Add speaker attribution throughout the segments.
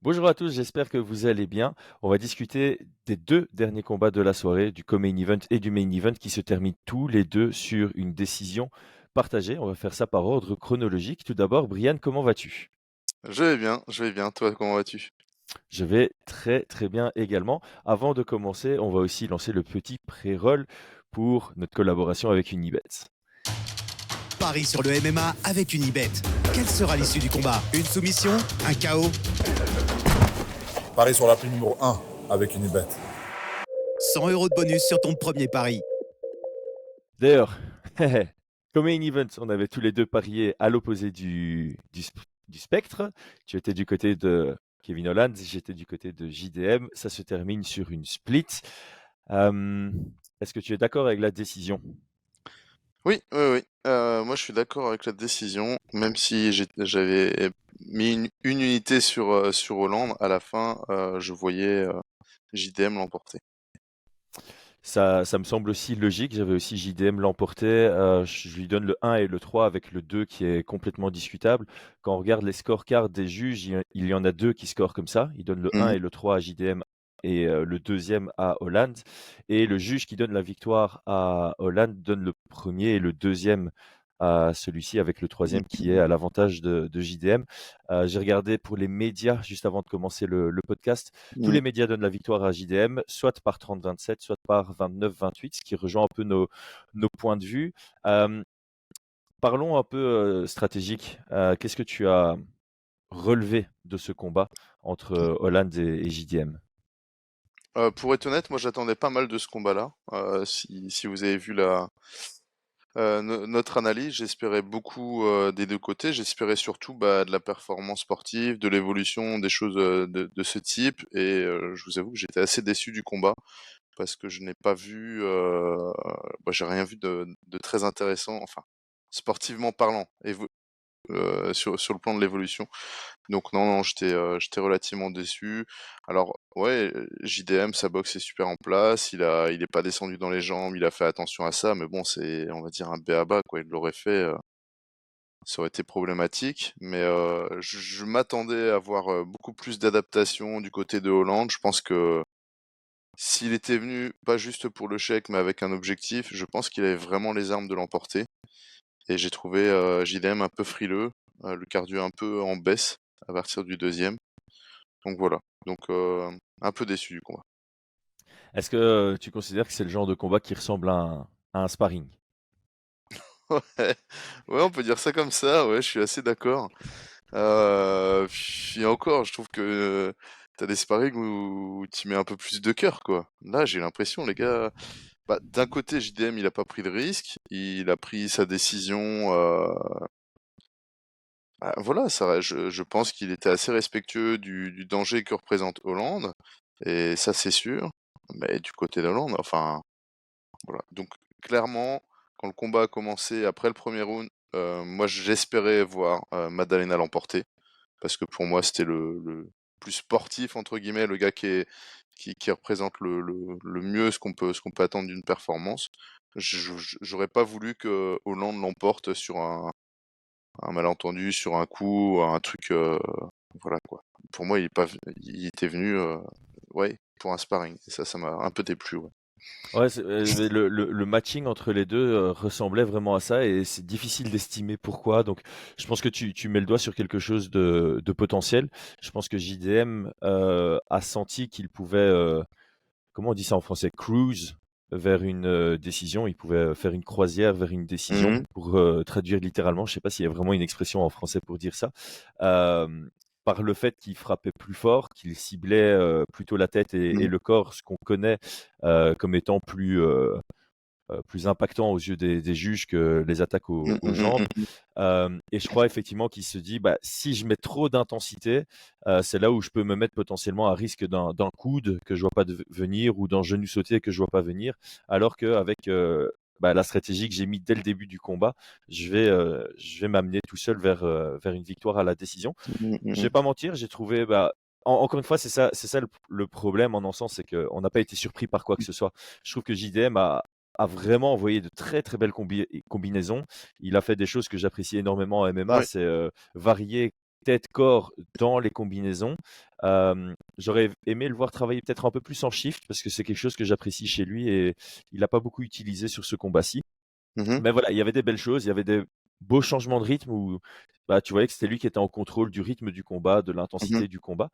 Speaker 1: Bonjour à tous, j'espère que vous allez bien. On va discuter des deux derniers combats de la soirée, du co-main event et du main event qui se terminent tous les deux sur une décision partagée. On va faire ça par ordre chronologique. Tout d'abord, Brian, comment vas-tu?
Speaker 2: Je vais bien. Toi, comment vas-tu?
Speaker 1: Je vais très très bien également. Avant de commencer, on va aussi lancer le petit pré-roll pour notre collaboration avec Unibet.
Speaker 3: Paris sur le MMA avec Unibet. Quelle sera l'issue du combat? Une soumission? Un KO?
Speaker 4: Paris sur la prime numéro 1 avec une Unibet.
Speaker 3: 100 euros de bonus sur ton premier pari.
Speaker 1: D'ailleurs, comme main event, on avait tous les deux parié à l'opposé du spectre. Tu étais du côté de Kevin Holland, j'étais du côté de JDM. Ça se termine sur une split. Euh, Est-ce que tu es d'accord avec la décision?
Speaker 2: Oui, oui, oui. Moi, je suis d'accord avec la décision, même si j'avais mis une unité sur Hollande. À la fin, je voyais JDM l'emporter.
Speaker 1: Ça me semble aussi logique. J'avais aussi JDM l'emporter. Je lui donne le 1 et le 3 avec le 2 qui est complètement discutable. Quand on regarde les scorecards des juges, il y en a deux qui scorent comme ça. Ils donnent le 1
Speaker 2: Mhm.
Speaker 1: et le 3 à JDM et le deuxième à Holland. Et le juge qui donne la victoire à Holland donne le premier et le deuxième à celui-ci avec le troisième qui est à l'avantage de JDM. J'ai regardé pour les médias juste avant de commencer le podcast. Tous
Speaker 2: Mhm.
Speaker 1: les médias donnent la victoire à JDM, soit par 30-27, soit par 29-28, ce qui rejoint un peu nos points de vue. Euh, Parlons un peu stratégique. Qu'est-ce que tu as relevé de ce combat entre Holland et JDM?
Speaker 2: Pour être honnête, moi, j'attendais pas mal de ce combat-là. Si vous avez vu notre analyse, j'espérais beaucoup des deux côtés. J'espérais surtout de la performance sportive, de l'évolution, des choses de ce type. Et je vous avoue que j'étais assez déçu du combat parce que je n'ai pas vu, j'ai rien vu de très intéressant, enfin, sportivement parlant, sur le plan de l'évolution. Donc non, non, j'étais relativement déçu. Alors ouais, JDM, sa boxe est super en place. Il est pas descendu dans les jambes. Il a fait attention à ça. Mais bon, c'est, on va dire, un b.a.-ba, quoi. Il l'aurait fait, ça aurait été problématique. Mais je m'attendais à voir beaucoup plus d'adaptation du côté de Hollande. Je pense que s'il était venu pas juste pour le chèque, mais avec un objectif, je pense qu'il avait vraiment les armes de l'emporter. Et j'ai trouvé JDM un peu frileux, le cardio un peu en baisse à partir du deuxième. Donc voilà. Donc un peu déçu du combat.
Speaker 1: Est-ce que tu considères que c'est le genre de combat qui ressemble à un sparring?
Speaker 2: Ouais, ouais, on peut dire ça comme ça. Ouais, je suis assez d'accord. Puis encore, je trouve que t'as des sparring où tu mets un peu plus de cœur, quoi. Là, j'ai l'impression, les gars, d'un côté, JDM, il a pas pris de risque, il a pris sa décision. Voilà, je pense qu'il était assez respectueux du danger que représente Hollande, et ça, c'est sûr. Mais du côté d'Hollande, enfin, voilà. Donc, clairement, quand le combat a commencé, après le premier round, moi, j'espérais voir Madalena l'emporter, parce que pour moi, c'était le plus sportif, entre guillemets, le gars qui représente le mieux ce qu'on peut attendre d'une performance. J'aurais pas voulu que Hollande l'emporte sur un malentendu, sur un coup, un truc, voilà quoi. Pour moi, il était venu, ouais, pour un sparring. Et ça m'a un peu déplu, ouais.
Speaker 1: Ouais, le matching entre les deux ressemblait vraiment à ça et c'est difficile d'estimer pourquoi. Donc, je pense que tu mets le doigt sur quelque chose de potentiel. Je pense que JDM a senti qu'il pouvait, comment on dit ça en français, cruise vers une décision. Il pouvait faire une croisière vers une décision
Speaker 2: Mmh.
Speaker 1: pour traduire littéralement. Je ne sais pas s'il y a vraiment une expression en français pour dire ça. Euh, Par le fait qu'il frappait plus fort, qu'il ciblait plutôt la tête et
Speaker 2: Mmh.
Speaker 1: le corps, ce qu'on connaît comme étant plus impactant aux yeux des juges que les attaques
Speaker 2: Mmh,
Speaker 1: aux
Speaker 2: mmh, mmh,
Speaker 1: jambes.
Speaker 2: mmh, mmh.
Speaker 1: Et je crois effectivement qu'il se dit, bah, si je mets trop d'intensité, c'est là où je peux me mettre potentiellement à risque d'un coude que je vois pas venir ou d'un genou sauté que je vois pas venir. Alors qu'avec la stratégie que j'ai mis dès le début du combat, je vais m'amener tout seul vers une victoire à la décision.
Speaker 2: Mmh, mmh,
Speaker 1: Je vais
Speaker 2: mmh.
Speaker 1: pas mentir, j'ai trouvé, encore une fois, c'est ça le problème en un sens, c'est qu'on n'a pas été surpris par quoi que ce soit. Je trouve que JDM a vraiment envoyé de très très belles combinaisons. Il a fait des choses que j'apprécie énormément en MMA,
Speaker 2: Ouais.
Speaker 1: c'est varier tête-corps dans les combinaisons. J'aurais aimé le voir travailler peut-être un peu plus en shift parce que c'est quelque chose que j'apprécie chez lui et il n'a pas beaucoup utilisé sur ce combat-ci.
Speaker 2: Mmh.
Speaker 1: Mais voilà, il y avait des belles choses, il y avait des beaux changements de rythme où bah, tu voyais que c'était lui qui était en contrôle du rythme du combat, de
Speaker 2: Mmh.
Speaker 1: l'intensité du combat.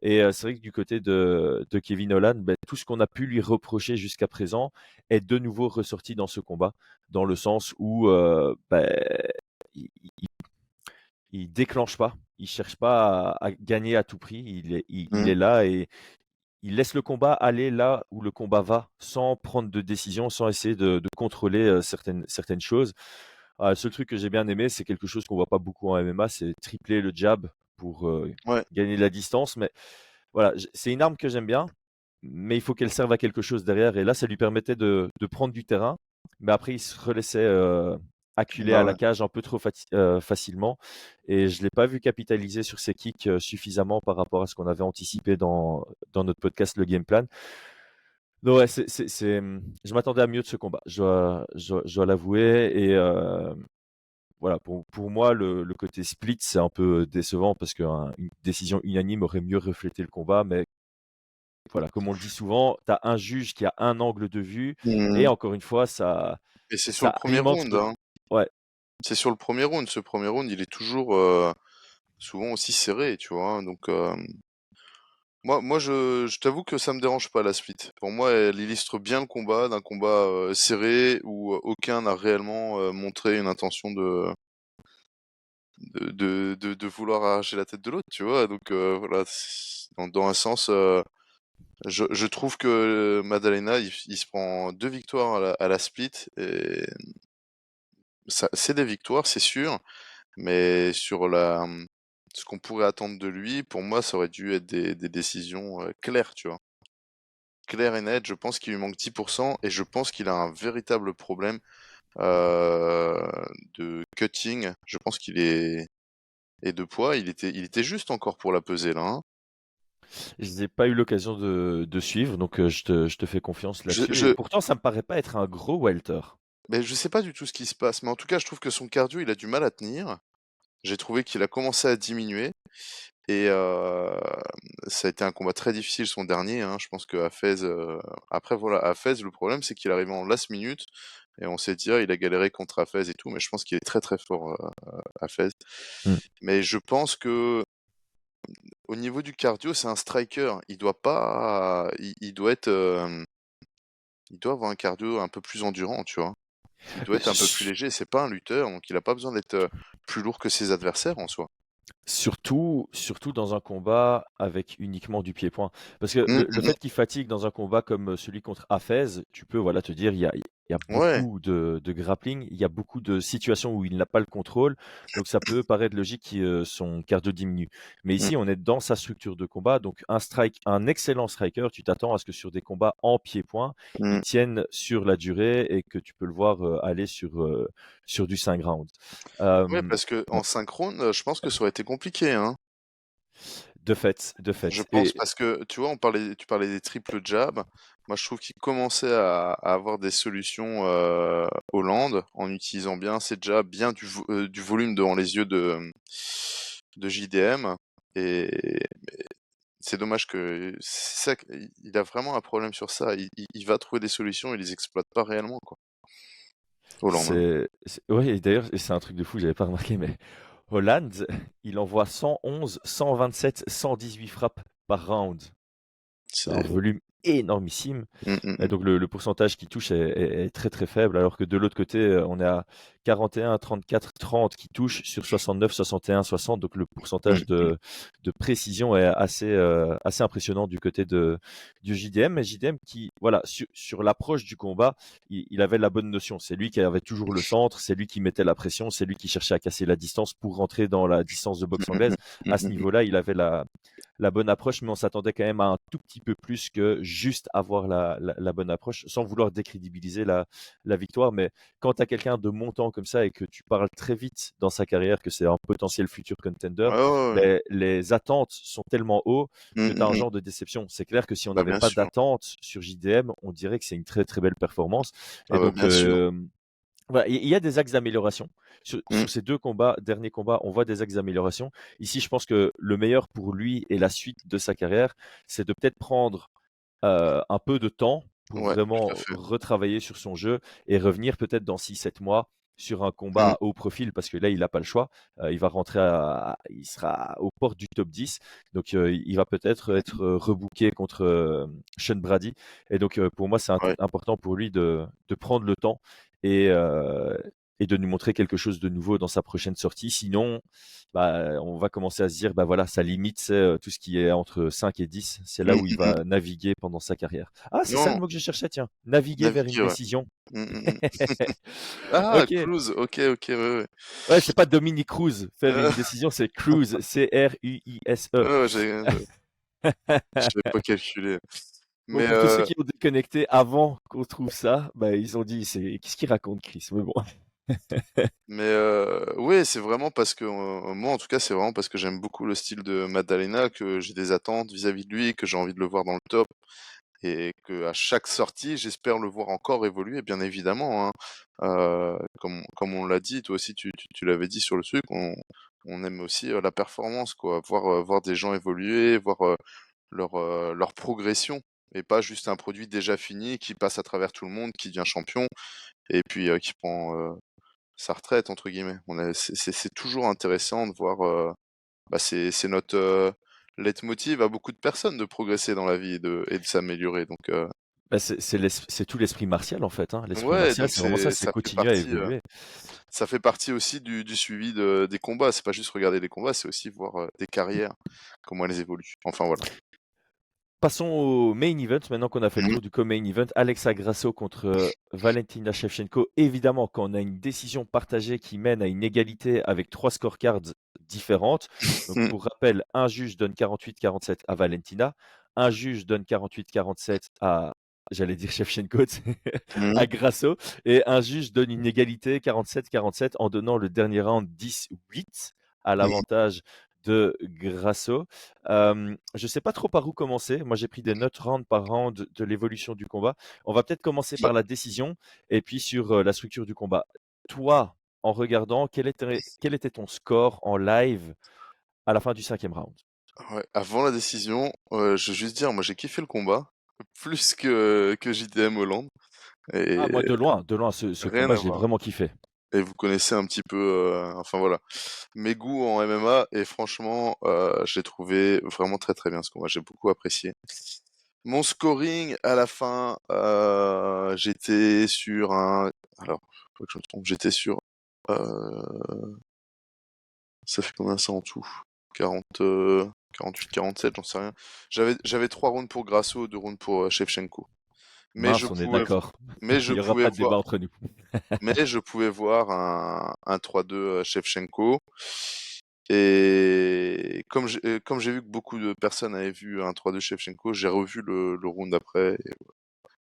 Speaker 1: Et c'est vrai que du côté de Kevin Holland, bah, tout ce qu'on a pu lui reprocher jusqu'à présent est de nouveau ressorti dans ce combat, dans le sens où bah, il déclenche pas, il cherche pas à gagner à tout prix, il
Speaker 2: Mmh.
Speaker 1: est là et il laisse le combat aller là où le combat va, sans prendre de décision, sans essayer de contrôler certaines choses. Le seul truc que j'ai bien aimé, c'est quelque chose qu'on voit pas beaucoup en MMA, c'est tripler le jab pour
Speaker 2: Ouais.
Speaker 1: gagner de la distance. Mais voilà, c'est une arme que j'aime bien, mais il faut qu'elle serve à quelque chose derrière. Et là, ça lui permettait de prendre du terrain, mais après, il se relaissait acculer
Speaker 2: Bah,
Speaker 1: à la
Speaker 2: ouais.
Speaker 1: cage un peu trop facilement. Et je ne l'ai pas vu capitaliser sur ses kicks suffisamment par rapport à ce qu'on avait anticipé dans notre podcast, le game plan. Donc ouais, je m'attendais à mieux de ce combat, je dois l'avouer. Et voilà, pour moi, le côté split, c'est un peu décevant parce qu'une décision unanime aurait mieux reflété le combat. Mais voilà, comme on le dit souvent, tu as un juge qui a un angle de vue. Et
Speaker 2: Mmh.
Speaker 1: encore une fois, ça,
Speaker 2: Et c'est sur le
Speaker 1: ça
Speaker 2: premier
Speaker 1: alimente
Speaker 2: round,
Speaker 1: notre...
Speaker 2: hein.
Speaker 1: Ouais,
Speaker 2: C'est sur le premier round. Ce premier round, il est toujours, souvent aussi serré, tu vois? Hein. Donc, moi je t'avoue que ça me dérange pas la split. Pour moi, elle illustre bien le combat, d'un combat, serré où, aucun n'a réellement, montré une intention de vouloir arracher la tête de l'autre, tu vois? Donc, voilà, dans un sens, je trouve que Madalena, il se prend 2 victoires à la split et ça c'est des victoires, c'est sûr, mais sur ce qu'on pourrait attendre de lui, pour moi, ça aurait dû être des décisions, claires, tu vois? Claires et nettes. Je pense qu'il lui manque 10 et je pense qu'il a un véritable problème, heu, de cutting. Je pense qu'il est et de poids, il était juste encore pour la peser là, hein.
Speaker 1: je n'ai pas eu l'occasion de suivre, donc je te fais confiance
Speaker 2: Je
Speaker 1: là-dessus. Et
Speaker 2: je
Speaker 1: pourtant, ça me paraît pas être un gros welter.
Speaker 2: mais je sais pas du tout ce qui se passe, mais en tout cas, je trouve que son cardio, il a du mal à tenir. J'ai trouvé qu'il a commencé à diminuer et ça a été un combat très difficile son dernier, hein. Je pense que Hafez, après voilà, Hafez, le problème, c'est qu'il est arrivé en last minute et on s'est dit: «Ah, il a galéré contre Hafez et tout», mais je pense qu'il est très, très fort, Hafez.
Speaker 1: Mm.
Speaker 2: Mais je pense que au niveau du cardio, c'est un striker. Il doit pas il doit être, il doit avoir un cardio un peu plus endurant, tu vois? Il doit être un peu plus léger. C'est pas un lutteur, donc il a pas besoin d'être, plus lourd que ses adversaires en soi.
Speaker 1: Surtout dans un combat avec uniquement du pied-point. Parce que
Speaker 2: Mmh,
Speaker 1: le
Speaker 2: mmh
Speaker 1: fait qu'il fatigue dans un combat comme celui contre Hafez, tu peux voilà, te dire, il y a
Speaker 2: Ouais.
Speaker 1: beaucoup de grappling, il y a beaucoup de situations où il n'a pas le contrôle, donc ça peut paraître logique que son cardio diminue. Mais
Speaker 2: Mmh,
Speaker 1: ici, on est dans sa structure de combat, donc un excellent striker, tu t'attends à ce que sur des combats en pied-point, il
Speaker 2: mmh.
Speaker 1: tienne sur la durée et que tu peux le voir aller sur du 5 rounds.
Speaker 2: Ouais,
Speaker 1: Euh,
Speaker 2: parce qu'en synchrone, je pense que ça aurait été compliqué, hein.
Speaker 1: de
Speaker 2: Je
Speaker 1: fait.
Speaker 2: pense parce que, tu vois, tu parlais des triple jabs. Moi, je trouve qu'il commençait à avoir des solutions, Hollande, en utilisant bien ses jabs, bien du volume devant les yeux de JDM et c'est dommage que c'est ça il a vraiment un problème sur ça. Il va trouver des solutions, il les exploite pas réellement, quoi. Hollande, hein.
Speaker 1: Ouais, et d'ailleurs, et c'est un truc de fou, j'avais pas remarqué, mais Hollande, il envoie 111, 127, 118 frappes par round. C'est un
Speaker 2: C'est
Speaker 1: volume énormissime.
Speaker 2: mmh, mmh,
Speaker 1: Et
Speaker 2: mmh.
Speaker 1: donc le pourcentage qui touche est très très faible, alors que de l'autre côté, on est à 41, 34, 30 qui touchent sur 69, 61, 60. Donc le
Speaker 2: Mmh,
Speaker 1: pourcentage de précision est assez impressionnant du côté du JDM. Mais JDM qui, voilà, sur l'approche du combat, il avait la bonne notion. C'est lui qui avait toujours le centre, c'est lui qui mettait la pression, c'est lui qui cherchait à casser la distance pour rentrer dans la distance de
Speaker 2: mmh,
Speaker 1: boxe
Speaker 2: mmh, mmh,
Speaker 1: anglaise.
Speaker 2: mmh,
Speaker 1: À ce
Speaker 2: mmh, mmh.
Speaker 1: niveau-là, il avait la bonne approche, mais on s'attendait quand même à un tout petit peu plus que juste avoir la bonne approche, sans vouloir décrédibiliser la victoire. Mais quand tu as quelqu'un de montant comme ça et que tu parles très vite dans sa carrière que c'est un potentiel futur contender,
Speaker 2: Ouais, ouais, ouais.
Speaker 1: ben, les attentes sont tellement haut
Speaker 2: Mmh,
Speaker 1: que tu as
Speaker 2: mmh,
Speaker 1: un
Speaker 2: mmh.
Speaker 1: genre de déception. C'est clair que si on
Speaker 2: Bah,
Speaker 1: n'avait
Speaker 2: bien
Speaker 1: pas
Speaker 2: sûr.
Speaker 1: d'attente sur JDM, on dirait que c'est une très très belle performance.
Speaker 2: Ah
Speaker 1: Et
Speaker 2: bah,
Speaker 1: donc,
Speaker 2: bien sûr.
Speaker 1: Voilà, il y a des axes d'amélioration.
Speaker 2: Mmh.
Speaker 1: Sur ces derniers combats, on voit des axes d'amélioration. Ici, je pense que le meilleur pour lui et la suite de sa carrière, c'est de peut-être prendre un peu de temps pour
Speaker 2: Ouais, tout à
Speaker 1: vraiment
Speaker 2: fait.
Speaker 1: retravailler sur son jeu et revenir peut-être dans 6 7 mois sur un combat
Speaker 2: Mmh.
Speaker 1: à haut profil parce que là, il n'a pas le choix. Il va rentrer il sera aux portes du top 10. Donc, il va peut-être être rebooké contre Sean Brady. Et donc, pour moi, c'est
Speaker 2: Ouais.
Speaker 1: important pour lui de prendre le temps et, euh, et de nous montrer quelque chose de nouveau dans sa prochaine sortie. Sinon, bah, on va commencer à se dire, bah voilà, sa limite, c'est tout ce qui est entre 5 et 10. C'est là
Speaker 2: Mmh,
Speaker 1: où il
Speaker 2: mmh mh.
Speaker 1: va naviguer pendant sa carrière. Ah, c'est ça le
Speaker 2: Non,
Speaker 1: mot que je cherchais, tiens. Naviguer vers une
Speaker 2: naviguer, ouais.
Speaker 1: décision.
Speaker 2: Mmh, mmh mh. Ah,
Speaker 1: Ok.
Speaker 2: cruise, OK, ouais, ouais.
Speaker 1: Ouais, c'est pas Dominique Cruz. Faire
Speaker 2: Heu,
Speaker 1: une décision, c'est cruise. C-R-U-I-S-E.
Speaker 2: ouais, j'avais pas calculé.
Speaker 1: Bon,
Speaker 2: Mais
Speaker 1: pour tous ceux qui ont déconnecté avant qu'on trouve ça, bah, ils ont dit, qu'est-ce qu'il raconte, Chris? Mais bon.
Speaker 2: ouais, c'est vraiment parce que, moi en tout cas, c'est vraiment parce que j'aime beaucoup le style de Maddalena que j'ai des attentes vis-à-vis de lui, que j'ai envie de le voir dans le top et qu'à chaque sortie, j'espère le voir encore évoluer, bien évidemment, hein. Comme on l'a dit, toi aussi tu l'avais dit sur le truc, on aime aussi, la performance quoi, voir des gens évoluer, voir, leur progression et pas juste un produit déjà fini qui passe à travers tout le monde, qui devient champion et puis, qui prend, sa «retraite» entre guillemets. C'est toujours intéressant de voir, bah, c'est notre, leitmotiv à beaucoup de personnes de progresser dans la vie et de s'améliorer donc
Speaker 1: Bah, c'est tout l'esprit martial, en fait, hein. L'esprit
Speaker 2: ouais,
Speaker 1: martial,
Speaker 2: donc
Speaker 1: c'est vraiment ça, c'est continuer à évoluer.
Speaker 2: ça fait partie aussi du suivi des combats. C'est pas juste regarder les combats, c'est aussi voir, des carrières, comment elles évoluent. Enfin voilà.
Speaker 1: Passons au main event, maintenant qu'on a fait le
Speaker 2: Mmh.
Speaker 1: tour du co-main event. Alexa Grasso contre Valentina Shevchenko. Évidemment, quand on a une décision partagée qui mène à une égalité avec 3 scorecards différentes. Donc,
Speaker 2: Mmh.
Speaker 1: pour rappel, un juge donne 48-47 à Valentina, un juge donne 48-47 à, j'allais dire Shevchenko,
Speaker 2: Mmh.
Speaker 1: à Grasso, et un juge donne une égalité 47-47 en donnant le dernier round 10-8 à
Speaker 2: Mmh.
Speaker 1: l'avantage de Grasso. Je ne sais pas trop par où commencer. Moi, j'ai pris des notes round par round de l'évolution du combat. On va peut-être commencer
Speaker 2: Bah,
Speaker 1: par la décision et puis sur la structure du combat. Toi, en regardant, quel était ton score en live à la fin du 5e round?
Speaker 2: ouais, avant la décision, je veux juste dire, moi j'ai kiffé le combat, plus que JDM Hollande
Speaker 1: Ah, moi,
Speaker 2: et
Speaker 1: de loin, ce
Speaker 2: rien
Speaker 1: combat,
Speaker 2: à
Speaker 1: j'ai
Speaker 2: voir.
Speaker 1: vraiment kiffé.
Speaker 2: Et vous connaissez un petit peu, enfin voilà, mes goûts en MMA et franchement, j'ai trouvé vraiment très, très bien ce combat. J'ai beaucoup apprécié. Mon scoring à la fin, j'étais sur un alors, faut que je me trompe, j'étais sur, heu, ça fait combien ça en tout? 40, 48-47, j'en sais rien. J'avais 3 rounds pour Grasso, 2 rounds pour, Shevchenko. Mais je
Speaker 1: Mince, on est
Speaker 2: pouvais
Speaker 1: d'accord.
Speaker 2: mais je
Speaker 1: Il n'y aura
Speaker 2: pouvais
Speaker 1: pas de
Speaker 2: voir
Speaker 1: débat entre nous.
Speaker 2: mais je pouvais voir un 3-2, Shevchenko et comme j'ai vu que beaucoup de personnes avaient vu un 3-2 Shevchenko, j'ai revu le round après et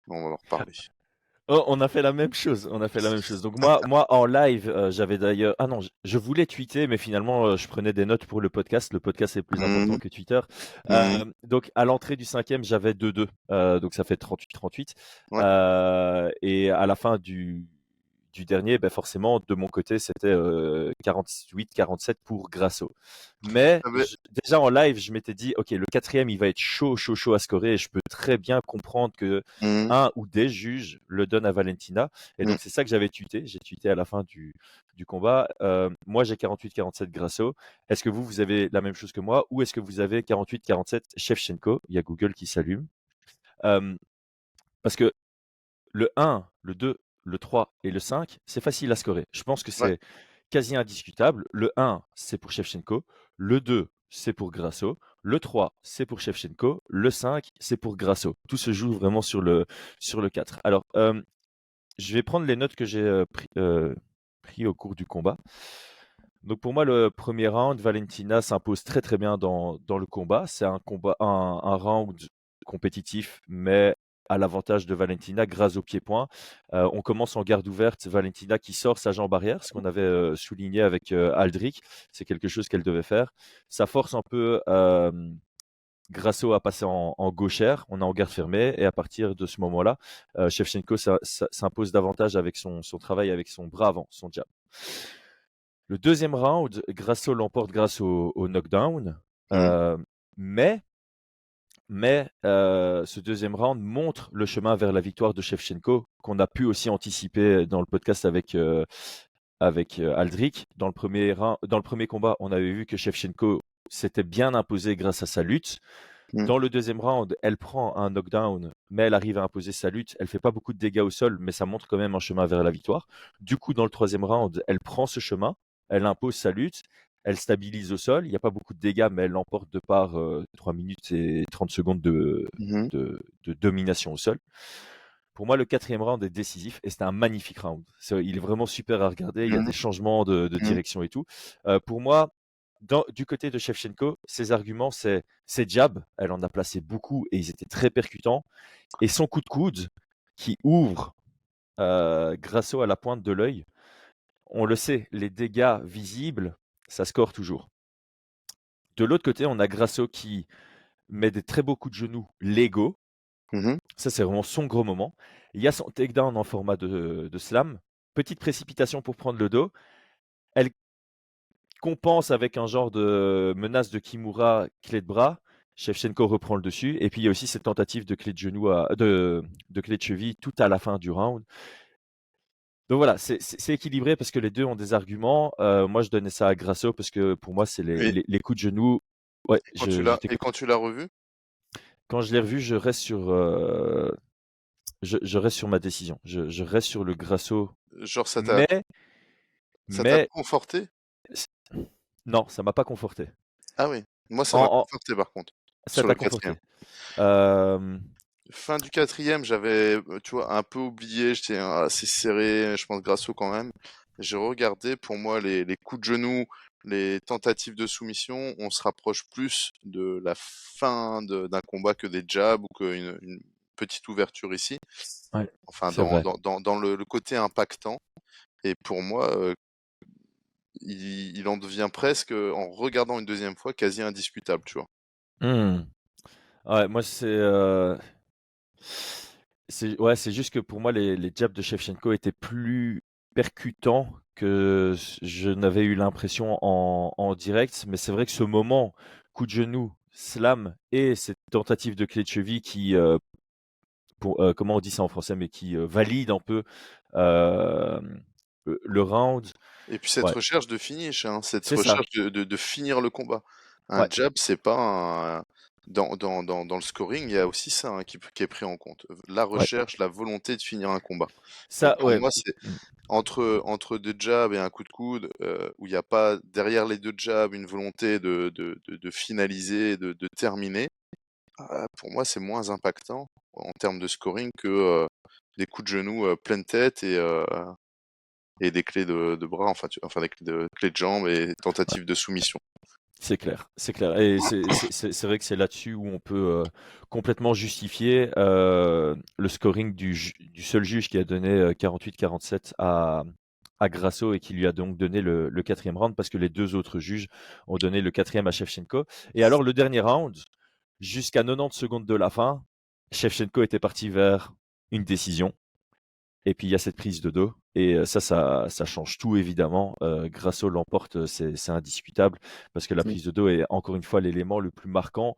Speaker 2: on va en reparler.
Speaker 1: Oh, on a fait la même chose, on a fait la même chose. Donc moi en live, j'avais d'ailleurs ah non, je voulais tweeter, mais finalement, je prenais des notes pour le podcast. Le podcast est plus important
Speaker 2: Mmh.
Speaker 1: que Twitter.
Speaker 2: Mmh.
Speaker 1: Donc à l'entrée du 5e, j'avais 2-2, donc ça fait 38-38,
Speaker 2: Ouais.
Speaker 1: et à la fin du dernier, bah, forcément de mon côté, c'était, 48-47 pour Grasso. Mais
Speaker 2: J'avais
Speaker 1: déjà en live, je m'étais dit: «OK, le 4e, il va être chaud, chaud, chaud à scorer» et je peux très bien comprendre que
Speaker 2: mmh,
Speaker 1: un ou des juges le donnent à Valentina. Et
Speaker 2: mmh.
Speaker 1: donc, c'est ça que j'avais tweeté. J'ai tweeté à la fin du combat. Moi, j'ai 48-47 Grasso. Est-ce que vous avez la même chose que moi ou est-ce que vous avez 48-47 Shevchenko? Il y a Google qui s'allume. Euh, Parce que le 1, le 2, le 3 et le 5, c'est facile à scorer. Je pense que
Speaker 2: Ouais.
Speaker 1: c'est quasi indiscutable. Le 1, c'est pour Shevchenko. Le 2, c'est pour Grasso. Le 3, c'est pour Shevchenko. Le 5, c'est pour Grasso. Tout se joue vraiment sur le 4. Alors, je vais prendre les notes que j'ai pris au cours du combat. Donc pour moi, le premier round, Valentina s'impose très très bien dans le combat. C'est un round compétitif, mais à l'avantage de Valentina grâce au pied-point. On commence en garde ouverte, Valentina qui sort sa jambe arrière, ce qu'on avait souligné avec Aldric. C'est quelque chose qu'elle devait faire. Ça force un peu Grasso a passé en gauchère, on est en garde fermée, et à partir de ce moment-là, Shevchenko s'impose davantage avec son travail avec son bras avant, son jab. Le deuxième round, Grasso l'emporte grâce au knockdown,
Speaker 2: Mmh.
Speaker 1: mais ce deuxième round montre le chemin vers la victoire de Shevchenko, qu'on a pu aussi anticiper dans le podcast avec Aldric. Dans le premier combat, on avait vu que Shevchenko s'était bien imposé grâce à sa lutte.
Speaker 2: Mmh.
Speaker 1: Dans le deuxième round, elle prend un knockdown, mais elle arrive à imposer sa lutte. Elle fait pas beaucoup de dégâts au sol, mais ça montre quand même un chemin vers la victoire. Du coup, dans le troisième round, elle prend ce chemin, elle impose sa lutte, elle stabilise au sol. Il n'y a pas beaucoup de dégâts, mais elle l'emporte de par 3 minutes et 30 secondes
Speaker 2: Mmh.
Speaker 1: de domination au sol. Pour moi, le quatrième round est décisif et c'était un magnifique round. Il est vraiment super à regarder. Il y a
Speaker 2: Mmh.
Speaker 1: des changements de
Speaker 2: Mmh.
Speaker 1: direction et tout. Pour moi, du côté de Shevchenko, ses arguments, c'est ses jabs. Elle en a placé beaucoup et ils étaient très percutants. Et son coup de coude qui ouvre Grasso à la pointe de l'œil. On le sait, les dégâts visibles, ça score toujours. De l'autre côté, on a Grasso qui met des très beaux coups de genoux légaux.
Speaker 2: Mmh.
Speaker 1: Ça, c'est vraiment son gros moment. Il y a son takedown en format de slam. Petite précipitation pour prendre le dos. Elle compense avec un genre de menace de Kimura, clé de bras. Shevchenko reprend le dessus. Et puis, il y a aussi cette tentative de clé de genou, de clé de cheville tout à la fin du round. Donc voilà, c'est équilibré parce que les deux ont des arguments. Moi, je donnais ça à Grasso parce que pour moi, c'est
Speaker 2: Et
Speaker 1: les coups de genou. Ouais, je t'écoute.
Speaker 2: quand tu l'as revu?
Speaker 1: Quand je l'ai revu, je reste sur ma décision. Je reste sur le Grasso.
Speaker 2: Genre
Speaker 1: Mais,
Speaker 2: ça t'a
Speaker 1: mais,
Speaker 2: conforté?
Speaker 1: non, ça m'a pas conforté.
Speaker 2: Ah oui, moi ça m'a
Speaker 1: En, en-
Speaker 2: conforté par contre,
Speaker 1: Ça
Speaker 2: sur
Speaker 1: t'a
Speaker 2: le quatrième.
Speaker 1: conforté. Euh,
Speaker 2: Fin du quatrième, j'avais, tu vois, un peu oublié, j'étais assez serré, je pense Grasso quand même. J'ai regardé, pour moi, les coups de genoux, les tentatives de soumission, on se rapproche plus de la fin d'un combat que des jabs ou qu'une petite ouverture ici.
Speaker 1: ouais,
Speaker 2: Enfin,
Speaker 1: c'est vrai.
Speaker 2: dans le côté impactant. Et pour moi, il en devient presque, en regardant une deuxième fois, quasi indiscutable, tu vois.
Speaker 1: Hmm. Ouais, moi, c'est juste que pour moi, les jabs de Shevchenko étaient plus percutants que je n'avais eu l'impression en direct. Mais c'est vrai que ce moment, coup de genou, slam et cette tentative de clé de cheville qui, comment on dit ça en français, mais qui valide un peu euh, le round.
Speaker 2: Et puis cette
Speaker 1: Ouais,
Speaker 2: recherche de finish, hein, cette
Speaker 1: c'est ça.
Speaker 2: recherche de finir le combat. Un
Speaker 1: Ouais,
Speaker 2: jab, c'est pas un... Dans le scoring, il y a aussi ça, hein, qui est pris en compte. La
Speaker 1: ouais.
Speaker 2: recherche, la volonté de finir un combat. Donc
Speaker 1: Ça,
Speaker 2: pour
Speaker 1: ouais.
Speaker 2: moi, c'est entre deux jabs et un coup de coude, où il n'y a pas derrière les deux jabs une volonté de finaliser, de terminer. Pour moi, c'est moins impactant en termes de scoring que des coups de genoux pleine tête et des clés de bras, enfin des clés de jambes et tentatives de soumission.
Speaker 1: C'est clair, c'est clair. Et c'est vrai que c'est là-dessus où on peut complètement justifier le scoring du seul juge qui a donné 48-47 à Grasso et qui lui a donc donné le quatrième round parce que les deux autres juges ont donné le quatrième à Shevchenko. Et alors le dernier round, jusqu'à 90 secondes de la fin, Shevchenko était parti vers une décision. Et puis il y a cette prise de dos. Et ça change tout évidemment. Grasso l'emporte, c'est indiscutable parce que la
Speaker 2: Mm.
Speaker 1: prise de dos est encore une fois l'élément le plus marquant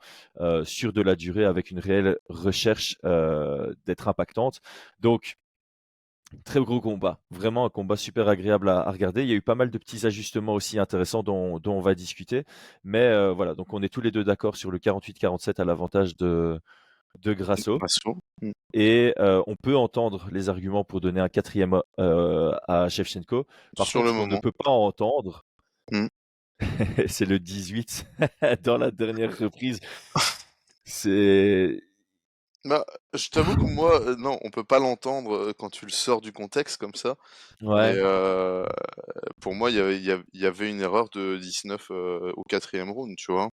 Speaker 1: sur de la durée avec une réelle recherche d'être impactante. Donc très gros combat, vraiment un combat super agréable à regarder. Il y a eu pas mal de petits ajustements aussi intéressants dont on va discuter. Mais voilà, donc on est tous les deux d'accord sur le 48-47 à l'avantage de Grasso.
Speaker 2: Grasso. Mm.
Speaker 1: Et on peut entendre les arguments pour donner un quatrième à Shevchenko. Par
Speaker 2: Sur
Speaker 1: contre,
Speaker 2: le
Speaker 1: ce qu'on ne
Speaker 2: moment.
Speaker 1: peut pas entendre,
Speaker 2: Mm.
Speaker 1: c'est le 18 dans la dernière reprise. C'est
Speaker 2: Bah, je t'avoue que moi, non, on peut pas l'entendre quand tu le sors du contexte comme ça. Mais
Speaker 1: ouais.
Speaker 2: pour moi, il y avait une erreur de 19 au quatrième round, tu vois.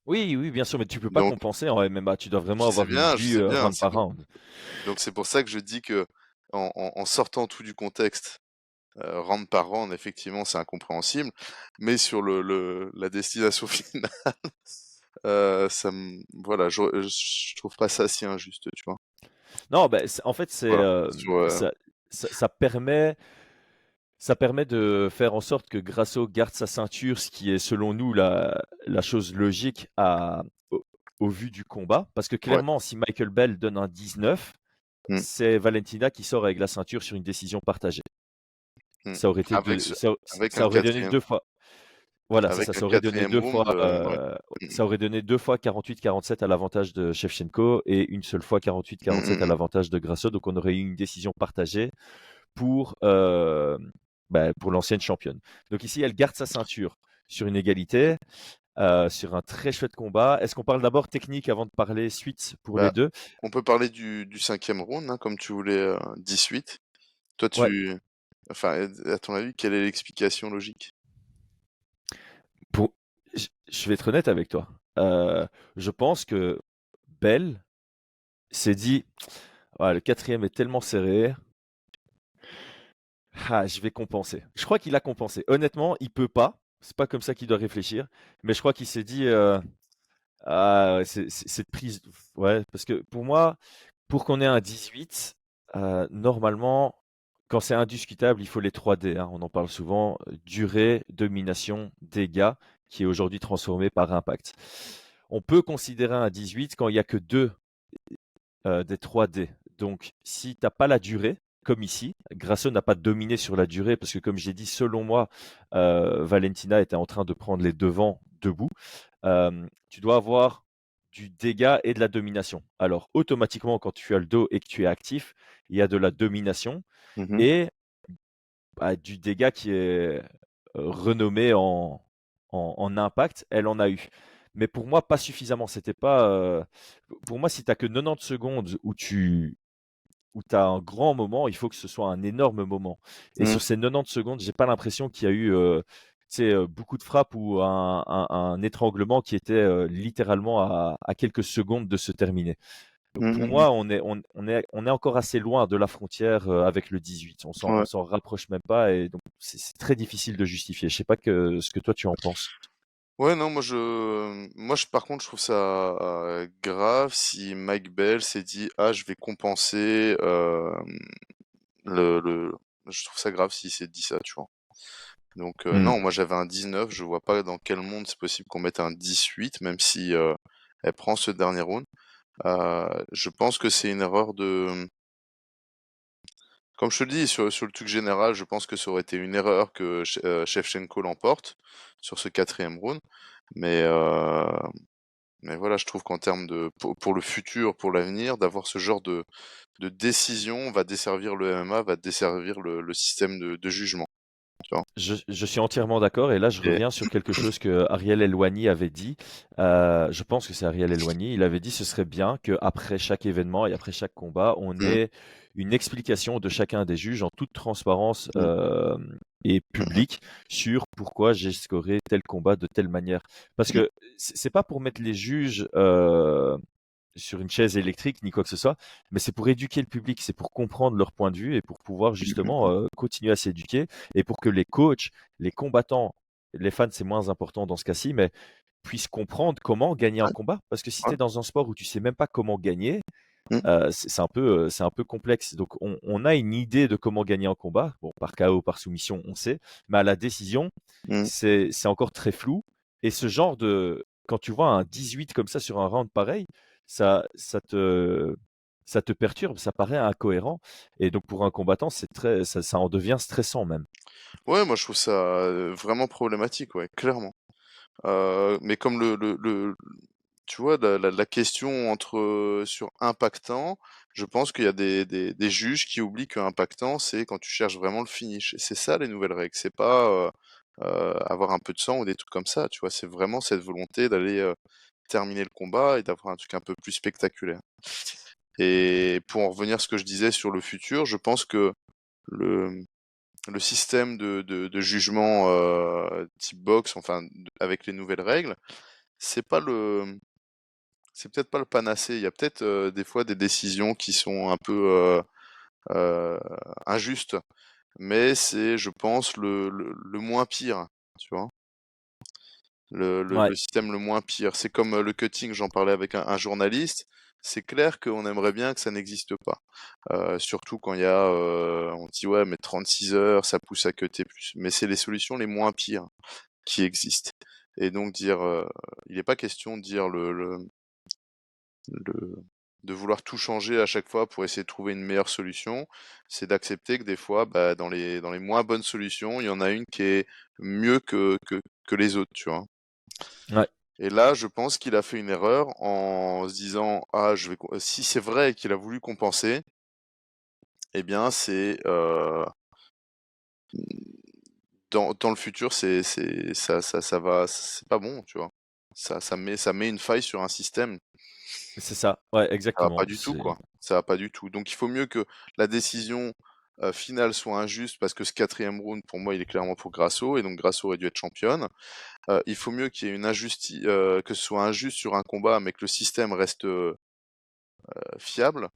Speaker 1: Oui, oui, bien sûr, mais tu peux pas
Speaker 2: Donc,
Speaker 1: compenser en MMA. Tu dois vraiment avoir une
Speaker 2: je
Speaker 1: vue
Speaker 2: sais bien.
Speaker 1: round par round.
Speaker 2: Donc c'est pour ça que je dis que en sortant tout du contexte, round par round, effectivement, c'est incompréhensible. Mais sur la destination finale, Voilà, je trouve pas ça si injuste, tu vois.
Speaker 1: Non, bah, en fait,
Speaker 2: Voilà. Sur,
Speaker 1: ça permet. Ça permet de faire en sorte que Grasso garde sa ceinture, ce qui est selon nous la chose logique au vu du combat. Parce que
Speaker 2: ouais.
Speaker 1: clairement, si Michael Bell donne un 19,
Speaker 2: Mm,
Speaker 1: c'est Valentina qui sort avec la ceinture sur une décision partagée.
Speaker 2: mm.
Speaker 1: Ça aurait été
Speaker 2: Avec ce, avec un
Speaker 1: ça aurait donné
Speaker 2: quatrième,
Speaker 1: deux fois. Voilà, c'est ça.
Speaker 2: avec un
Speaker 1: Ça aurait donné
Speaker 2: quatrième
Speaker 1: deux
Speaker 2: round,
Speaker 1: fois.
Speaker 2: mm,
Speaker 1: Ça aurait donné deux fois 48-47 à l'avantage de Shevchenko et une seule fois
Speaker 2: mm,
Speaker 1: 48-47 à
Speaker 2: mm,
Speaker 1: l'avantage de Grasso. Donc on aurait eu une décision partagée pour, pour l'ancienne championne. Donc ici, elle garde sa ceinture sur une égalité, sur un très chouette combat. Est-ce qu'on parle d'abord technique avant de parler suite pour les
Speaker 2: Bah,
Speaker 1: deux?
Speaker 2: on peut parler du cinquième round, hein, comme tu voulais, 18. Toi,
Speaker 1: Ouais,
Speaker 2: enfin, à ton avis, quelle est l'explication logique?
Speaker 1: pour... je vais être honnête avec toi. Je pense que Bell s'est dit, ah, le quatrième est tellement serré, je vais compenser. Je crois qu'il a compensé. Honnêtement, il peut pas. C'est pas comme ça qu'il doit réfléchir. Mais je crois qu'il s'est dit, ouais, cette prise. Ouais, parce que pour moi, pour qu'on ait un 18, normalement, quand c'est indiscutable, il faut les 3D, hein, on en parle souvent, durée, domination, dégâts, qui est aujourd'hui transformé par impact. On peut considérer un 18 quand il n'y a que deux des 3D. Donc, si tu n'as pas la durée, comme ici, Grasso n'a pas dominé sur la durée, parce que comme j'ai dit, selon moi, Valentina était en train de prendre les devants debout. Tu dois avoir du dégât et de la domination. Alors, automatiquement, quand tu as le dos et que tu es actif, il y a de la domination
Speaker 2: Mhm,
Speaker 1: et du dégât qui est renommé en impact. Elle en a eu. Mais pour moi, pas suffisamment. C'était pas. Pour moi, si tu n'as que 90 secondes où tu as un grand moment, il faut que ce soit un énorme moment. Et
Speaker 2: mm,
Speaker 1: sur ces 90 secondes, j'ai pas l'impression qu'il y a eu beaucoup de frappes ou un étranglement qui était littéralement à quelques secondes de se terminer. Donc
Speaker 2: mm,
Speaker 1: pour
Speaker 2: mm,
Speaker 1: moi, on est encore assez loin de la frontière avec le 18. On
Speaker 2: ouais.
Speaker 1: s'en rapproche même pas et donc c'est très difficile de justifier. Je sais pas ce que toi tu en penses.
Speaker 2: Ouais, non, par contre, je trouve ça grave si Mike Bell s'est dit, ah, je vais compenser, le, je trouve ça grave s'il s'est dit ça, tu vois. Donc,
Speaker 1: Hmm.
Speaker 2: non, moi j'avais un 19, je vois pas dans quel monde c'est possible qu'on mette un 18, même si, elle prend ce dernier round. Je pense que c'est une erreur comme je te le dis, sur le truc général, je pense que ça aurait été une erreur que Shevchenko l'emporte sur ce quatrième round. Mais, euh, mais voilà, je trouve qu'en termes pour le futur, pour l'avenir, d'avoir ce genre de décision va desservir le MMA, va desservir le système de jugement, tu vois.
Speaker 1: Je suis entièrement d'accord et là je
Speaker 2: Et,
Speaker 1: reviens sur quelque chose que Ariel Elwani avait dit. Je pense que c'est Ariel Elwani. Il avait dit ce serait bien qu'après chaque événement et après chaque combat, on
Speaker 2: mm,
Speaker 1: ait une explication de chacun des juges en toute transparence
Speaker 2: mm,
Speaker 1: et
Speaker 2: mm,
Speaker 1: publique sur pourquoi j'ai scoré tel combat de telle manière. Parce
Speaker 2: mm,
Speaker 1: que c'est pas pour mettre les juges sur une chaise électrique ni quoi que ce soit, mais c'est pour éduquer le public, c'est pour comprendre leur point de vue et pour pouvoir justement continuer à s'éduquer et pour que les coachs, les combattants, les fans c'est moins important dans ce cas-ci, mais puissent comprendre comment gagner un
Speaker 2: ouais,
Speaker 1: combat. Parce que si tu
Speaker 2: ouais,
Speaker 1: es dans un sport où tu sais même pas comment gagner,
Speaker 2: mm,
Speaker 1: c'est un peu complexe. Donc on a une idée de comment gagner un combat, bon par KO, par soumission, on sait, mais à la décision,
Speaker 2: mm.
Speaker 1: c'est encore très flou. Et ce genre de, quand tu vois un 18 comme ça sur un round pareil, ça, ça te, ça te perturbe, ça paraît incohérent. Et donc pour un combattant, ça en devient stressant même.
Speaker 2: Ouais, moi je trouve ça vraiment problématique, ouais, clairement. Mais comme tu vois, la question sur impactant, je pense qu'il y a des juges qui oublient que impactant, c'est quand tu cherches vraiment le finish. Et c'est ça les nouvelles règles. C'est pas avoir un peu de sang ou des trucs comme ça, tu vois. C'est vraiment cette volonté d'aller terminer le combat et d'avoir un truc un peu plus spectaculaire. Et pour en revenir à ce que je disais sur le futur, je pense que le, le système de jugement type box, enfin, avec les nouvelles règles, c'est pas c'est peut-être pas le panacée. Il y a peut-être des fois des décisions qui sont un peu euh, injustes, mais c'est, je pense, le moins pire, tu vois.
Speaker 1: Ouais.
Speaker 2: le système le moins pire. C'est comme le cutting, j'en parlais avec un journaliste. C'est clair qu'on aimerait bien que ça n'existe pas. Surtout quand il y a, on dit ouais, mais 36 heures, ça pousse à cutter plus. Mais c'est les solutions les moins pires qui existent. Et donc il n'est pas question de dire le- de vouloir tout changer à chaque fois pour essayer de trouver une meilleure solution. C'est d'accepter que des fois, bah, dans les moins bonnes solutions, il y en a une qui est mieux que les autres, tu vois.
Speaker 1: Ouais.
Speaker 2: Et là, je pense qu'il a fait une erreur en se disant, ah, si c'est vrai qu'il a voulu compenser, eh bien, dans le futur, ça va, c'est pas bon, tu vois. Ça met une faille sur un système.
Speaker 1: C'est ça. Ouais,
Speaker 2: Ça va pas
Speaker 1: exactement.
Speaker 2: du tout, quoi. Ça va pas du tout. Donc il faut mieux que la décision finale soit injuste parce que ce 4e round, pour moi, il est clairement pour Grasso et donc Grasso aurait dû être championne. Il faut mieux qu'il y ait une injustice, que ce soit injuste sur un combat, mais que le système reste fiable,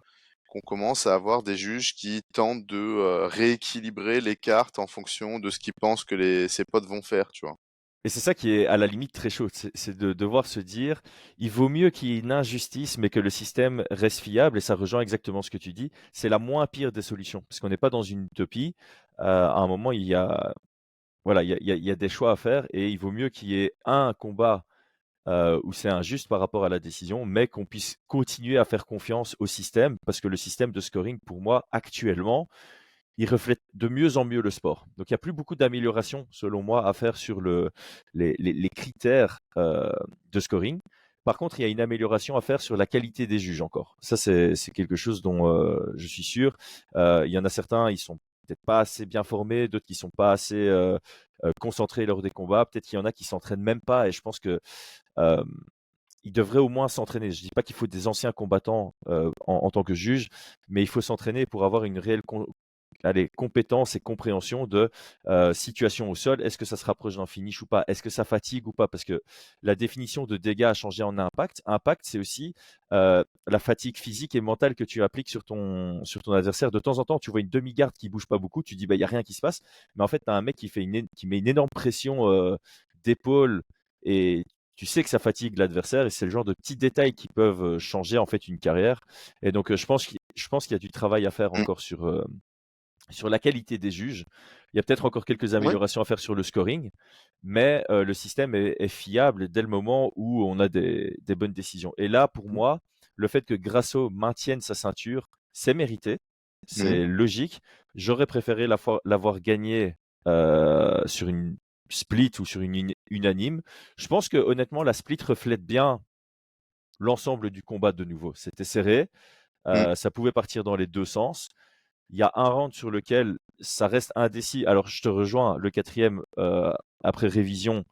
Speaker 2: qu'on commence à avoir des juges qui tentent de rééquilibrer les cartes en fonction de ce qu'ils pensent que ses potes vont faire, tu vois.
Speaker 1: Et c'est ça qui est à la limite très chaud, c'est de devoir se dire, il vaut mieux qu'il y ait une injustice, mais que le système reste fiable, et ça rejoint exactement ce que tu dis. C'est la moins pire des solutions, parce qu'on n'est pas dans une utopie. À un moment, voilà, il y a des choix à faire, et il vaut mieux qu'il y ait un combat où c'est injuste par rapport à la décision, mais qu'on puisse continuer à faire confiance au système, parce que le système de scoring, pour moi, actuellement, il reflète de mieux en mieux le sport. Donc il n'y a plus beaucoup d'améliorations, selon moi, à faire sur les critères de scoring. Par contre, il y a une amélioration à faire sur la qualité des juges encore. Ça, c'est quelque chose dont je suis sûr. Il y en a certains, ils sont peut-être pas assez bien formés, d'autres qui sont pas assez concentrés lors des combats. Peut-être qu'il y en a qui s'entraînent même pas. Et je pense que euh, ils devraient au moins s'entraîner. Je dis pas qu'il faut des anciens combattants en tant que juge, mais il faut s'entraîner pour avoir une réelle compétence et compréhension de situation au sol. Est-ce que ça se rapproche d'un finish ou pas? Est-ce que ça fatigue ou pas? Parce que la définition de dégâts a changé en impact. Impact, c'est aussi la fatigue physique et mentale que tu appliques sur ton adversaire. De temps en temps, tu vois une demi-garde qui bouge pas beaucoup, tu dis bah il y a rien qui se passe, mais en fait tu as un mec qui met une énorme pression d'épaule et tu sais que ça fatigue l'adversaire et c'est le genre de petits détails qui peuvent changer en fait une carrière. Et donc je pense qu'il y a du travail à faire
Speaker 2: Mm.
Speaker 1: encore sur la qualité des juges. Il y a peut-être encore quelques
Speaker 2: Ouais.
Speaker 1: améliorations à faire sur le scoring, mais le système est fiable dès le moment où on a des bonnes décisions. Et là, pour moi, le fait que Grasso maintienne sa ceinture, c'est mérité,
Speaker 2: Mm.
Speaker 1: c'est logique. J'aurais préféré l'avoir gagné sur une split ou sur une unanime. Je pense que honnêtement, la split reflète bien l'ensemble du combat de nouveau. C'était serré,
Speaker 2: Mm.
Speaker 1: ça pouvait partir dans les deux sens. Il y a un round sur lequel ça reste indécis. Alors, je te rejoins, le quatrième, après révision,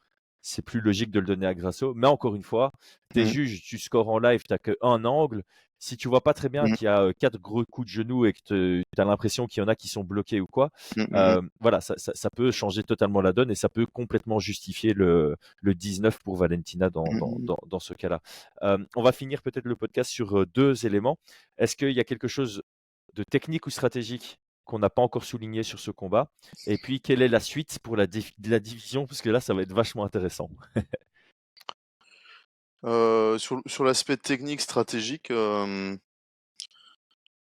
Speaker 1: c'est plus logique de le donner à Grasso. Mais encore une fois, tes
Speaker 2: Mm.
Speaker 1: juges, tu scores en live, tu n'as qu'un angle. Si tu vois pas très bien
Speaker 2: Mm.
Speaker 1: qu'il y a quatre gros coups de genoux et que tu as l'impression qu'il y en a qui sont bloqués ou quoi,
Speaker 2: Mm. Mm.
Speaker 1: voilà, ça peut changer totalement la donne et ça peut complètement justifier le 19 pour Valentina
Speaker 2: Mm.
Speaker 1: dans ce cas-là. On va finir peut-être le podcast sur deux éléments. Est-ce qu'il y a quelque chose de technique ou stratégique qu'on n'a pas encore souligné sur ce combat? Et puis, quelle est la suite pour la division? Parce que là, ça va être vachement intéressant.
Speaker 2: Sur l'aspect technique, stratégique,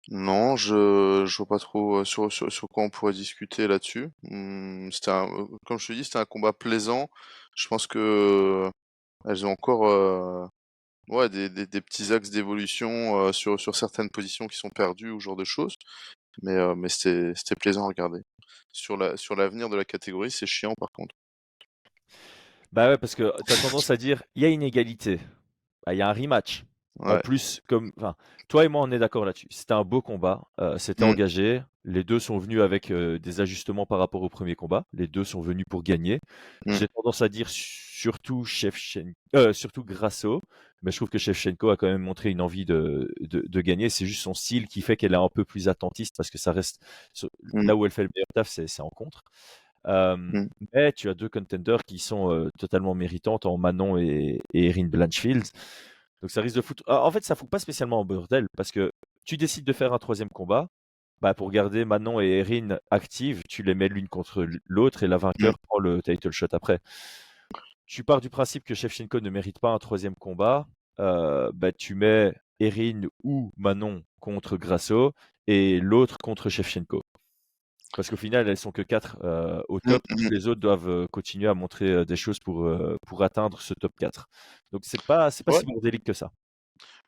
Speaker 2: non, je vois pas trop sur quoi on pourrait discuter là-dessus. Comme je te dis, c'était un combat plaisant. Je pense que elles ont encore ouais, des petits axes d'évolution sur certaines positions qui sont perdues ou ce genre de choses. Mais c'était plaisant à regarder. Sur l'avenir de la catégorie, c'est chiant par contre.
Speaker 1: Bah ouais, parce que tu as tendance à dire, il y a une égalité. Bah, il y a un rematch. En
Speaker 2: Ouais.
Speaker 1: plus, enfin, toi et moi, on est d'accord là-dessus. C'était un beau combat, c'était
Speaker 2: Mm.
Speaker 1: engagé. Les deux sont venus avec des ajustements par rapport au premier combat. Les deux sont venus pour gagner.
Speaker 2: Mm.
Speaker 1: J'ai tendance à dire surtout Grasso, mais je trouve que Shevchenko a quand même montré une envie de gagner. C'est juste son style qui fait qu'elle est un peu plus attentiste parce que ça reste
Speaker 2: Mm.
Speaker 1: là où elle fait le meilleur taf, c'est en contre. Euh,
Speaker 2: Mm.
Speaker 1: mais tu as deux contenders qui sont totalement méritantes en Manon et Erin Blanchfield. Donc ça risque de foutre. En fait, ça fout pas spécialement en bordel parce que tu décides de faire un troisième combat. Bah, pour garder Manon et Erin actives, tu les mets l'une contre l'autre et la
Speaker 2: Mm.
Speaker 1: vainqueur prend le title shot après. tu pars du principe que Shevchenko ne mérite pas un troisième combat, bah, tu mets Erin ou Manon contre Grasso et l'autre contre Shevchenko. Parce qu'au final, elles sont que 4 au
Speaker 2: Mm,
Speaker 1: top. Tous les autres doivent continuer à montrer des choses pour atteindre ce top 4. Donc c'est pas
Speaker 2: ouais.
Speaker 1: si bordélique que ça.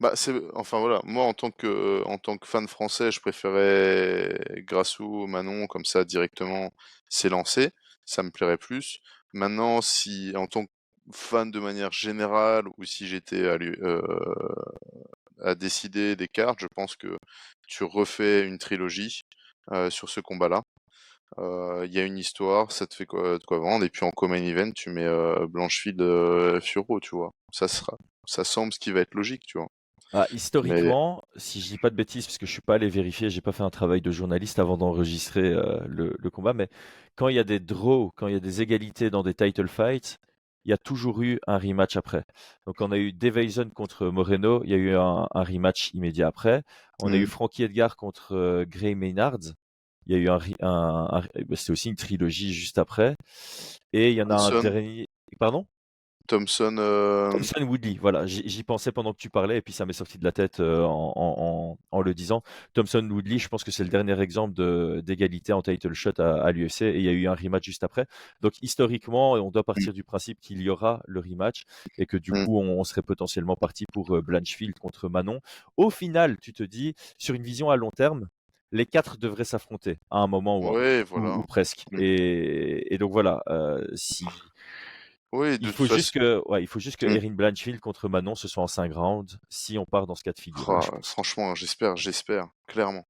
Speaker 2: Bah, enfin voilà, moi en tant que fan français, je préférais Grassou, Manon, comme ça directement, c'est lancé, ça me plairait plus. Maintenant, si en tant que fan de manière générale, ou si j'étais à décider des cartes, je pense que tu refais une trilogie sur ce combat-là. Il y a une histoire, ça te fait de quoi vendre, et puis en co-main event, tu mets Blanchfield Furo, tu vois. Ça semble ce qui va être logique, tu vois.
Speaker 1: Ah,
Speaker 2: Mais
Speaker 1: historiquement, si je dis pas de bêtises, parce que je suis pas allé vérifier, j'ai pas fait un travail de journaliste avant d'enregistrer le combat, mais quand il y a des draws, quand il y a des égalités dans des title fights, il y a toujours eu un rematch après. Donc on a eu Devaison contre Moreno, il y a eu un rematch immédiat après. On a eu
Speaker 2: mmh,
Speaker 1: Frankie Edgar contre Gray Maynard. Il y a eu bah, c'était aussi une trilogie juste après. Et il y en a un
Speaker 2: Thompson,
Speaker 1: dernier. Pardon?
Speaker 2: Thompson,
Speaker 1: Thompson Woodley, voilà, j'y pensais pendant que tu parlais et puis ça m'est sorti de la tête en le disant. Thompson Woodley, je pense que c'est le dernier exemple d'égalité en title shot à l'UFC et il y a eu un rematch juste après. Donc historiquement, on doit
Speaker 2: mmh,
Speaker 1: partir du principe qu'il y aura le rematch et que du
Speaker 2: mmh,
Speaker 1: coup, on serait potentiellement parti pour Blanchfield contre Manon. Au final, tu te dis, sur une vision à long terme, les 4 devraient s'affronter à un moment ou à un autre,
Speaker 2: ouais,
Speaker 1: ou
Speaker 2: voilà.
Speaker 1: presque.
Speaker 2: Mmh,
Speaker 1: Et donc voilà, si
Speaker 2: oui,
Speaker 1: il
Speaker 2: de toute
Speaker 1: faut juste
Speaker 2: façon,
Speaker 1: que
Speaker 2: mmh,
Speaker 1: Erin Blanchfield contre Manon, ce soit en 5 rounds, si on part dans ce cas de figure-là, je pense.
Speaker 2: franchement, j'espère, clairement.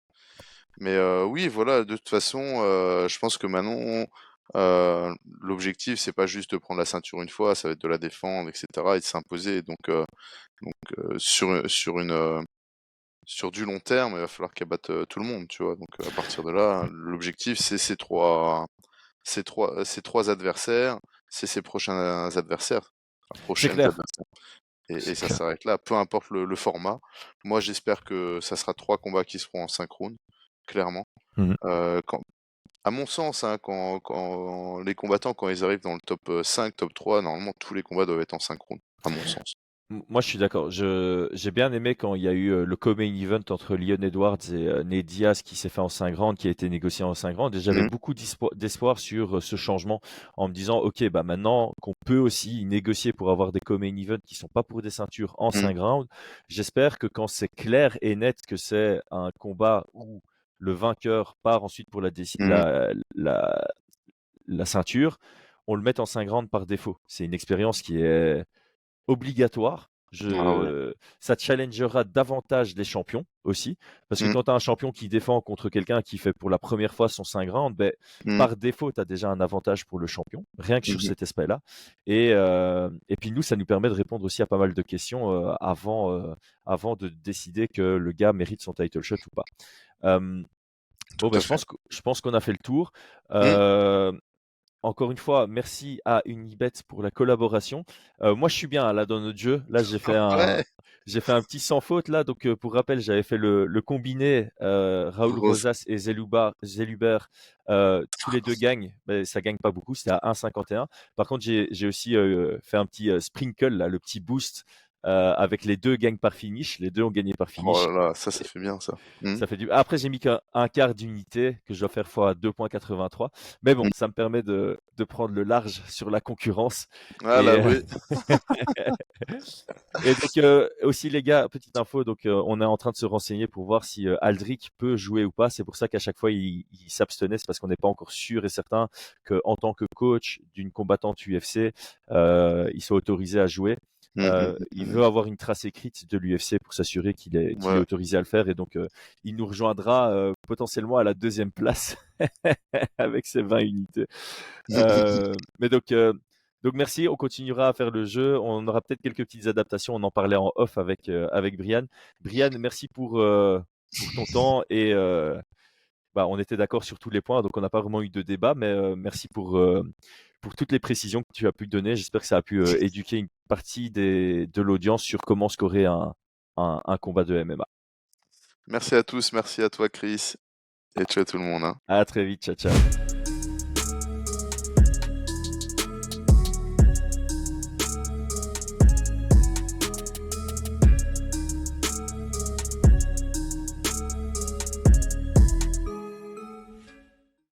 Speaker 2: Mais oui, voilà, de toute façon, je pense que Manon, l'objectif, c'est pas juste de prendre la ceinture une fois, ça va être de la défendre, et cetera, et de s'imposer. Sur du long terme, il va falloir qu'elle batte tout le monde, tu vois. Donc à partir de là, l'objectif, c'est ces trois adversaires, c'est ses prochains adversaires, enfin,
Speaker 1: C'est
Speaker 2: prochaines
Speaker 1: clair,
Speaker 2: adversaires. Et
Speaker 1: c'est
Speaker 2: ça
Speaker 1: clair.
Speaker 2: s'arrête là, peu importe le format. Moi, j'espère que ça sera 3 combats qui seront en synchrone, clairement.
Speaker 1: Mmh.
Speaker 2: Quand à mon sens, hein, quand les combattants, quand ils arrivent dans le top 5, top 3, normalement tous les combats doivent être en synchrone, à mon sens.
Speaker 1: Moi, je suis d'accord. J'ai bien aimé quand il y a eu le co-main event entre Leon Edwards et Nate Diaz qui s'est fait en 5 rounds, qui a été négocié en 5 rounds. Et j'avais
Speaker 2: Mmh,
Speaker 1: beaucoup d'espoir sur ce changement en me disant, OK, bah maintenant qu'on peut aussi négocier pour avoir des co-main events qui sont pas pour des ceintures en
Speaker 2: mmh,
Speaker 1: 5 rounds, j'espère que quand c'est clair et net que c'est un combat où le vainqueur part ensuite pour
Speaker 2: mmh.
Speaker 1: la ceinture, on le met en 5 rounds par défaut. C'est une expérience qui est obligatoire.
Speaker 2: Ah ouais.
Speaker 1: Ça challengera davantage les champions aussi. Parce que
Speaker 2: Mmh,
Speaker 1: quand tu as un champion qui défend contre quelqu'un qui fait pour la première fois son 5 rounds, ben,
Speaker 2: mmh,
Speaker 1: par défaut, tu as déjà un avantage pour le champion, rien que sur
Speaker 2: mmh
Speaker 1: cet aspect-là. Et puis nous, ça nous permet de répondre aussi à pas mal de questions avant de décider que le gars mérite son title shot ou pas. Euh, bon,
Speaker 2: tout
Speaker 1: ben,
Speaker 2: à fait.
Speaker 1: je pense qu'on a fait le tour.
Speaker 2: Mmh,
Speaker 1: Euh, Encore une fois, merci à Unibet pour la collaboration. Moi, je suis bien là dans notre jeu. Là,
Speaker 2: ouais,
Speaker 1: j'ai fait un petit sans faute là. Donc, pour rappel, j'avais fait le combiné Raoul
Speaker 2: Rose.
Speaker 1: Rosas et Zeluber. Tous les deux gagnent, mais ça gagne pas beaucoup. C'était à 1,51. Par contre, j'ai aussi fait un petit sprinkle là, le petit boost avec les deux gagnent par finish. Les deux ont gagné par
Speaker 2: Oh
Speaker 1: finish.
Speaker 2: là là, ça fait bien ça. Mmh,
Speaker 1: Ça fait du. Après, j'ai mis qu'un quart d'unité que je dois faire fois 2,83. Mais bon,
Speaker 2: mmh.
Speaker 1: ça me permet de prendre le large sur la concurrence.
Speaker 2: Ah
Speaker 1: Et,
Speaker 2: là, oui.
Speaker 1: et donc, aussi, les gars, petite info, donc, on est en train de se renseigner pour voir si Aldric peut jouer ou pas. C'est pour ça qu'à chaque fois, il s'abstenait. C'est parce qu'on n'est pas encore sûr et certain qu'en tant que coach d'une combattante UFC, il soit autorisé à jouer.
Speaker 2: Mmh, mmh,
Speaker 1: Il
Speaker 2: mmh,
Speaker 1: veut avoir une trace écrite de l'UFC pour s'assurer qu'il est
Speaker 2: ouais.
Speaker 1: autorisé à le faire. Et donc, il nous rejoindra potentiellement à la deuxième place avec ses 20 unités. Mais donc merci, on continuera à faire le jeu. On aura peut-être quelques petites adaptations. On en parlait en off avec Brian. Brian, merci pour ton temps et bah, on était d'accord sur tous les points, donc on n'a pas vraiment eu de débat, mais merci pour toutes les précisions que tu as pu donner. J'espère que ça a pu éduquer une partie de l'audience sur comment scorer un combat de MMA.
Speaker 2: Merci à tous, merci à toi Chris, et ciao tout le monde, hein.
Speaker 1: À très vite, ciao ciao.